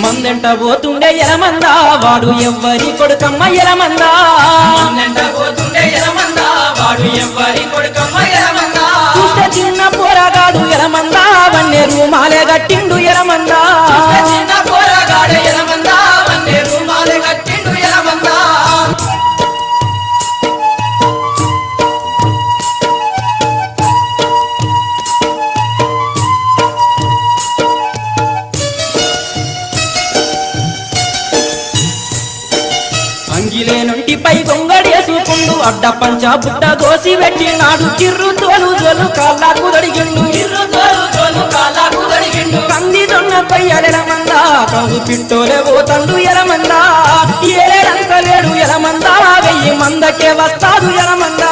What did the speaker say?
మందెంట పోతుండే ఎలమందా వాడు ఎవ్వరి కొడుకమ్మ ఎలమందా మందెంట పోతుండే ఎలమందా వాడు ఎవ్వరి కొడుకమ్మ ఎలమందా చూస్తే చిన్న పోరగాడు ఎలమందా వన్నే రూమాలే గట్టిండు ఎలమందా చిన్న పోరగాడు ఎలమందా వన్నే రూమాలే గట్టిండు ఎలమందా అంగిలే నుంటిపై గొంగడేసుకుండు అడ్డ పంచ బుట్ట దోసి పెట్టినాడు చిర్రు తోలు జోలు కాళ్ళకు దడిగిండు కంది దొన్నపై ఎలమందా కాదు పిట్టోలే పోతండు ఎలమందా ఏడంత లేడు ఎలమందా 1000 మందకే వస్తాడు ఎలమందా.